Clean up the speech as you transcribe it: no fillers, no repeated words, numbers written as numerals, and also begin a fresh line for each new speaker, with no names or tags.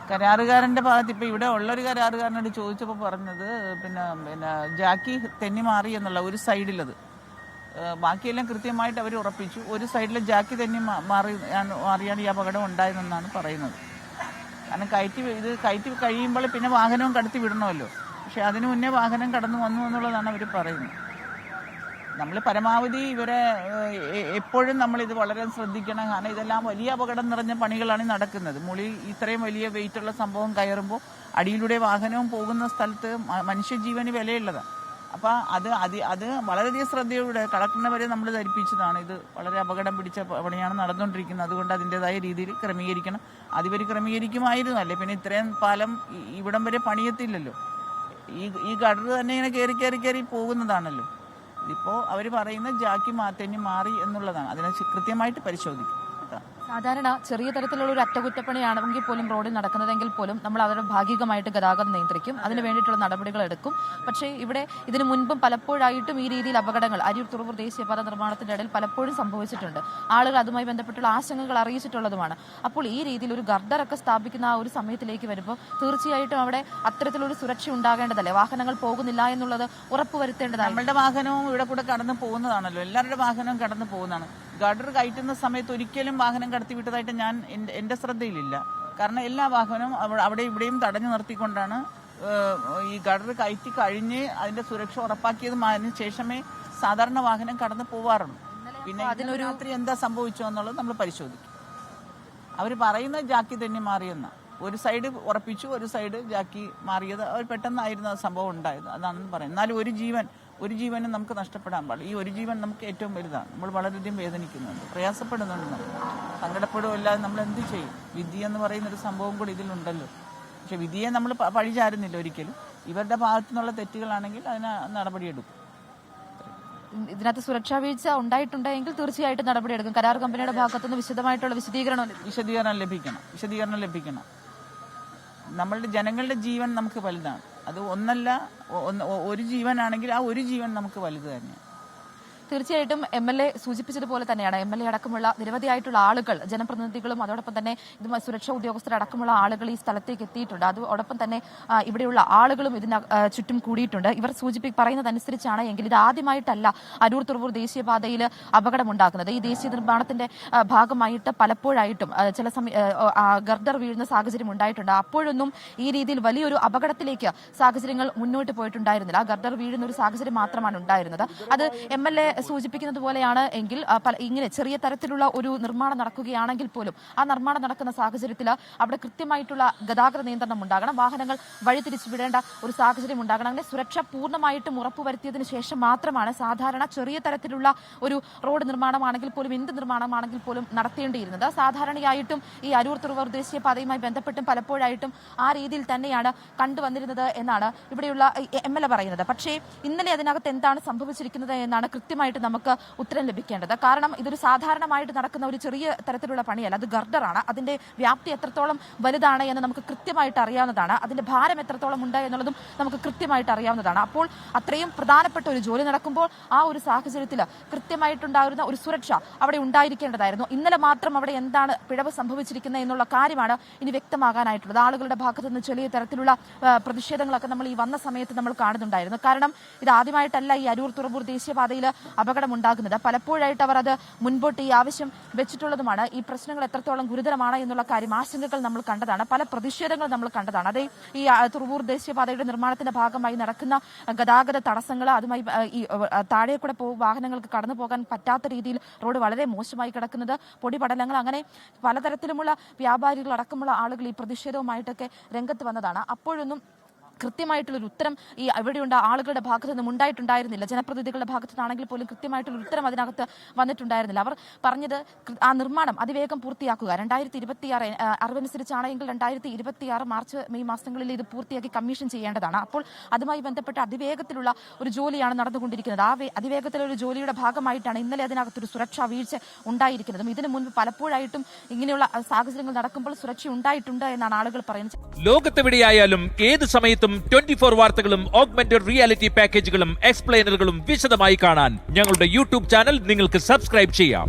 കരാറുകാരൻ്റെ ഭാഗത്ത് ഇപ്പോൾ ഇവിടെ ഉള്ളൊരു കരാറുകാരനോട് ചോദിച്ചപ്പോൾ പറഞ്ഞത് പിന്നെ ജാക്കി തെന്നി മാറി എന്നുള്ള ഒരു സൈഡിലത്, ബാക്കിയെല്ലാം കൃത്യമായിട്ട് അവർ ഉറപ്പിച്ചു. ഒരു സൈഡിൽ ജാക്കി തെന്നി മാറിയാണ് ഈ അപകടം ഉണ്ടായതെന്നാണ് പറയുന്നത്. കാരണം കയറ്റി കഴിയുമ്പോൾ പിന്നെ വാഹനവും കടത്തി വിടണമല്ലോ. പക്ഷെ അതിനു മുന്നേ വാഹനം കടന്നു വന്നു എന്നുള്ളതാണ് അവർ പറയുന്നത്. നമ്മൾ പരമാവധി ഇവരെ എപ്പോഴും നമ്മളിത് വളരെ ശ്രദ്ധിക്കണം. കാരണം ഇതെല്ലാം വലിയ അപകടം നിറഞ്ഞ പണികളാണ് നടക്കുന്നത്. ഇത്രയും വലിയ വെയിറ്റുള്ള സംഭവം കയറുമ്പോൾ അടിയിലൂടെ വാഹനവും പോകുന്ന സ്ഥലത്ത് മനുഷ്യജീവന് വിലയുള്ളതാണ്. അപ്പോൾ അത് വളരെയധികം ശ്രദ്ധയോടെ കളക്ടറിനെ വരെ നമ്മൾ ധരിപ്പിച്ചതാണ്. ഇത് വളരെ അപകടം പിടിച്ച പണിയാണ് നടന്നുകൊണ്ടിരിക്കുന്നത്, അതുകൊണ്ട് അതിൻ്റെതായ രീതിയിൽ ക്രമീകരിക്കണം. അതിവർ ക്രമീകരിക്കുമായിരുന്നു, അല്ലേ പിന്നെ ഇത്രയും പാലം ഇവിടം വരെ പണിയത്തില്ലല്ലോ. ഈ ഗഡർ തന്നെ ഇങ്ങനെ കയറി പോകുന്നതാണല്ലോ. ഇതിപ്പോൾ അവർ പറയുന്ന ജാക്കി തെന്നി മാറി എന്നുള്ളതാണ്. അതിനെ കൃത്യമായിട്ട് പരിശോധിക്കും.
സാധാരണ ചെറിയ തരത്തിലുള്ള ഒരു അറ്റകുറ്റപ്പണിയാണെങ്കിൽ പോലും റോഡിൽ നടക്കുന്നതെങ്കിൽ പോലും നമ്മൾ അവരുടെ ഭാഗികമായിട്ട് ഗതാഗതം നിയന്ത്രിക്കും, അതിന് വേണ്ടിയിട്ടുള്ള നടപടികൾ എടുക്കും. പക്ഷേ ഇവിടെ ഇതിനു മുൻപും പലപ്പോഴായിട്ടും ഈ രീതിയിൽ അപകടങ്ങൾ അരൂർ തുറവൂർ ദേശീയപാത നിർമ്മാണത്തിന്റെ ഇടയിൽ പലപ്പോഴും സംഭവിച്ചിട്ടുണ്ട്. ആളുകൾ അതുമായി ബന്ധപ്പെട്ടുള്ള ആശങ്കകൾ അറിയിച്ചിട്ടുള്ളതുമാണ്. അപ്പോൾ ഈ രീതിയിൽ ഒരു ഗർഡറൊക്കെ സ്ഥാപിക്കുന്ന ആ ഒരു സമയത്തിലേക്ക് വരുമ്പോൾ തീർച്ചയായിട്ടും അവിടെ അത്തരത്തിലൊരു സുരക്ഷ ഉണ്ടാകേണ്ടതല്ലേ? വാഹനങ്ങൾ പോകുന്നില്ല എന്നുള്ളത് ഉറപ്പുവരുത്തേണ്ടതാണ്.
നമ്മളുടെ വാഹനവും ഇവിടെ കൂടെ കടന്നു പോകുന്നതാണല്ലോ, എല്ലാവരുടെ വാഹനവും കടന്നു പോകുന്നതാണ്. ഗഡർ കയറ്റുന്ന സമയത്ത് ഒരിക്കലും വാഹനം കടത്തിവിട്ടതായിട്ട് എൻ്റെ ശ്രദ്ധയിലില്ല. കാരണം എല്ലാ വാഹനവും അവിടെ ഇവിടെയും തടഞ്ഞു നിർത്തിക്കൊണ്ടാണ് ഈ ഗഡർ കയറ്റി കഴിഞ്ഞ് അതിന്റെ സുരക്ഷ ഉറപ്പാക്കിയതും അതിന് ശേഷമേ സാധാരണ വാഹനം കടന്നു പോവാറുള്ളൂ. പിന്നെ അതിനൊരു രാത്രി എന്താ സംഭവിച്ചോ എന്നുള്ളത് നമ്മൾ പരിശോധിക്കും. അവർ പറയുന്നത് ജാക്കി തന്നെ മാറിയെന്ന ഒരു സൈഡ് ഉറപ്പിച്ചു, ഒരു സൈഡ് ജാക്കി മാറിയത് അവർ പെട്ടെന്നായിരുന്നു ആ സംഭവം ഉണ്ടായത്, അതാണെന്ന് പറയുന്നത്. എന്നാലും ഒരു ജീവനും നമുക്ക് നഷ്ടപ്പെടാൻ പാടില്ല. ഈ ഒരു ജീവൻ നമുക്ക് ഏറ്റവും വലുതാണ്. നമ്മൾ വളരെയധികം വേദനിക്കുന്നുണ്ട്, പ്രയാസപ്പെടുന്നുണ്ട്, നമ്മൾ സങ്കടപ്പെടുകയല്ലാതെ നമ്മൾ എന്ത് ചെയ്യും? വിധി എന്ന് പറയുന്നൊരു സംഭവം കൂടി ഇതിലുണ്ടല്ലോ. പക്ഷെ വിധിയെ നമ്മൾ പഴിചാരുന്നില്ല ഒരിക്കലും. ഇവരുടെ ഭാഗത്തു നിന്നുള്ള തെറ്റുകളാണെങ്കിൽ അതിന് നടപടിയെടുക്കും.
ഇതിനകത്ത് സുരക്ഷാ വീഴ്ച ഉണ്ടായിട്ടുണ്ടെങ്കിൽ തീർച്ചയായിട്ടും നടപടിയെടുക്കും. കരാർ കമ്പനിയുടെ ഭാഗത്തുനിന്ന് വിശദമായിട്ടുള്ള വിശദീകരണം ലഭിക്കണം. നമ്മളുടെ ജനങ്ങളുടെ ജീവൻ നമുക്ക് വലുതാണ്. അത് ഒരു ജീവനാണെങ്കിൽ ആ ഒരു ജീവൻ നമുക്ക് വലുത് തന്നെ. തീർച്ചയായിട്ടും MLA സൂചിപ്പിച്ചതുപോലെ തന്നെയാണ്. MLA അടക്കമുള്ള നിരവധിയായിട്ടുള്ള ആളുകൾ, ജനപ്രതിനിധികളും അതോടൊപ്പം തന്നെ ഇതുമായി സുരക്ഷാ ഉദ്യോഗസ്ഥരടക്കമുള്ള ആളുകൾ ഈ സ്ഥലത്തേക്ക് എത്തിയിട്ടുണ്ട്. അതോടൊപ്പം തന്നെ ഇവിടെയുള്ള ആളുകളും ഇതിന് ചുറ്റും കൂടിയിട്ടുണ്ട്. ഇവർ പറയുന്നതനുസരിച്ചാണ് എങ്കിൽ ഇത് ആദ്യമായിട്ടല്ല അരൂർ തുറവൂർ ദേശീയപാതയിൽ അപകടമുണ്ടാക്കുന്നത്. ഈ ദേശീയ നിർമ്മാണത്തിന്റെ ഭാഗമായിട്ട് പലപ്പോഴായിട്ടും ചില ഗർഡർ വീഴുന്ന സാഹചര്യം ഉണ്ടായിട്ടുണ്ട്. അപ്പോഴൊന്നും ഈ രീതിയിൽ വലിയൊരു അപകടത്തിലേക്ക് സാഹചര്യങ്ങൾ മുന്നോട്ട് പോയിട്ടുണ്ടായിരുന്നില്ല. ഗർഡർ വീഴുന്ന ഒരു സാഹചര്യം മാത്രമാണ് ഉണ്ടായിരുന്നത്. അത് MLA സൂചിപ്പിക്കുന്നത് പോലെയാണ് എങ്കിൽ ഇങ്ങനെ ചെറിയ തരത്തിലുള്ള ഒരു നിർമ്മാണം നടക്കുകയാണെങ്കിൽ പോലും ആ നിർമ്മാണം നടക്കുന്ന സാഹചര്യത്തിൽ അവിടെ കൃത്യമായിട്ടുള്ള ഗതാഗത നിയന്ത്രണം ഉണ്ടാകണം, വാഹനങ്ങൾ വഴിതിരിച്ചു വിടേണ്ട ഒരു സാഹചര്യം ഉണ്ടാകണം. അങ്ങനെ സുരക്ഷ പൂർണ്ണമായിട്ടും ഉറപ്പുവരുത്തിയതിനു ശേഷം മാത്രമാണ് സാധാരണ ചെറിയ തരത്തിലുള്ള ഒരു റോഡ് നിർമ്മാണമാണെങ്കിൽ പോലും എന്ത് നിർമ്മാണമാണെങ്കിൽ പോലും നടത്തേണ്ടിയിരുന്നത്. സാധാരണയായിട്ടും ഈ അരൂർ തുറവൂർ ദേശീയപാതയുമായി ബന്ധപ്പെട്ടും പലപ്പോഴായിട്ടും ആ രീതിയിൽ തന്നെയാണ് കണ്ടുവന്നിരുന്നത് എന്നാണ് ഇവിടെയുള്ള MLA പറയുന്നത്. പക്ഷേ ഇന്നലെ അതിനകത്ത് എന്താണ് സംഭവിച്ചിരിക്കുന്നത് എന്നാണ് കൃത്യമായിട്ട് നമുക്ക് ഉത്തരം ലഭിക്കേണ്ടത്. കാരണം ഇതൊരു സാധാരണമായിട്ട് നടക്കുന്ന ഒരു ചെറിയ തരത്തിലുള്ള പണിയല്ല, അത് ഗർഡറാണ്. അതിന്റെ വ്യാപ്തി എത്രത്തോളം വലുതാണ് എന്ന് നമുക്ക് കൃത്യമായിട്ട് അറിയാവുന്നതാണ്. അതിന്റെ ഭാരം എത്രത്തോളം ഉണ്ട് എന്നുള്ളതും നമുക്ക് കൃത്യമായിട്ട് അറിയാവുന്നതാണ്. അപ്പോൾ അത്രയും പ്രധാനപ്പെട്ട ഒരു ജോലി നടക്കുമ്പോൾ ആ ഒരു സാഹചര്യത്തിൽ കൃത്യമായിട്ടുണ്ടായിരുന്ന ഒരു സുരക്ഷ അവിടെ ഉണ്ടായിരിക്കേണ്ടതായിരുന്നു. ഇന്നലെ മാത്രം അവിടെ എന്താണ് പിഴവ് സംഭവിച്ചിരിക്കുന്നത് എന്നുള്ള കാര്യമാണ് ഇനി വ്യക്തമാകാനായിട്ടുള്ളത്. ആളുകളുടെ ഭാഗത്തു നിന്ന് ചെറിയ തരത്തിലുള്ള പ്രതിഷേധങ്ങളൊക്കെ നമ്മൾ ഈ വന്ന സമയത്ത് നമ്മൾ കാണുന്നുണ്ടായിരുന്നു. കാരണം ഇത് ആദ്യമായിട്ടല്ല ഈ അരൂർ തുറവൂർ ദേശീയപാതയിൽ അപകടമുണ്ടാകുന്നത്. പലപ്പോഴായിട്ട് അവർ അത് മുൻപോട്ട് ഈ ആവശ്യം വെച്ചിട്ടുള്ളതുമാണ്. ഈ പ്രശ്നങ്ങൾ എത്രത്തോളം ഗുരുതരമാണ് എന്നുള്ള കാര്യം, ആശങ്കകൾ നമ്മൾ കണ്ടതാണ്, പല പ്രതിഷേധങ്ങൾ നമ്മൾ കണ്ടതാണ്. അതേ ഈ തുറവൂർ ദേശീയപാതയുടെ നിർമ്മാണത്തിന്റെ ഭാഗമായി നടക്കുന്ന ഗതാഗത തടസ്സങ്ങൾ, അതുമായി ഈ താഴെ കൂടെ വാഹനങ്ങൾക്ക് കടന്നു പോകാൻ പറ്റാത്ത രീതിയിൽ റോഡ് വളരെ മോശമായി കിടക്കുന്നത്, പൊടിപടലങ്ങൾ, അങ്ങനെ പലതരത്തിലുമുള്ള വ്യാപാരികൾ അടക്കമുള്ള ആളുകൾ ഈ പ്രതിഷേധവുമായിട്ടൊക്കെ രംഗത്ത് വന്നതാണ്. അപ്പോഴൊന്നും കൃത്യമായിട്ടുള്ളൊരു ഉത്തരം ഈ ഇവിടെയുള്ള ആളുകളുടെ ഭാഗത്തു നിന്നും ഉണ്ടായിട്ടുണ്ടായിരുന്നില്ല. ജനപ്രതിനിധികളുടെ ഭാഗത്തു നിന്നാണെങ്കിൽ പോലും കൃത്യമായിട്ടുള്ള ഉത്തരം അതിനകത്ത് വന്നിട്ടുണ്ടായിരുന്നില്ല. അവർ പറഞ്ഞത് ആ നിർമ്മാണം അതിവേഗം പൂർത്തിയാക്കുക, 2026 അറിവനുസരിച്ചാണെങ്കിൽ 2026 മാർച്ച് മെയ് മാസങ്ങളിൽ ഇത് പൂർത്തിയാക്കി കമ്മീഷൻ ചെയ്യേണ്ടതാണ്. അപ്പോൾ അതുമായി ബന്ധപ്പെട്ട അതിവേഗത്തിലുള്ള ഒരു ജോലിയാണ് നടന്നുകൊണ്ടിരിക്കുന്നത്. ആ അതിവേഗത്തിലുള്ള ജോലിയുടെ ഭാഗമായിട്ടാണ് ഇന്നലെ അതിനകത്തൊരു സുരക്ഷാ വീഴ്ച ഉണ്ടായിരിക്കുന്നതും. ഇതിനു മുൻപ് പലപ്പോഴായിട്ടും ഇങ്ങനെയുള്ള സാഹചര്യങ്ങൾ നടക്കുമ്പോൾ സുരക്ഷ ഉണ്ടായിട്ടുണ്ട് എന്നാണ് ആളുകൾ പറയുന്നത്.
ലോകത്തെവിടെയായാലും ഏത് സമയത്തും 24 വാർത്തകളും ഓഗ്മെന്റഡ് റിയാലിറ്റി പാക്കേജുകളും എക്സ്പ്ലെയിനറുകളും വിശദമായി കാണാൻ ഞങ്ങളുടെ യൂട്യൂബ് ചാനൽ നിങ്ങൾക്ക് സബ്സ്ക്രൈബ് ചെയ്യാം.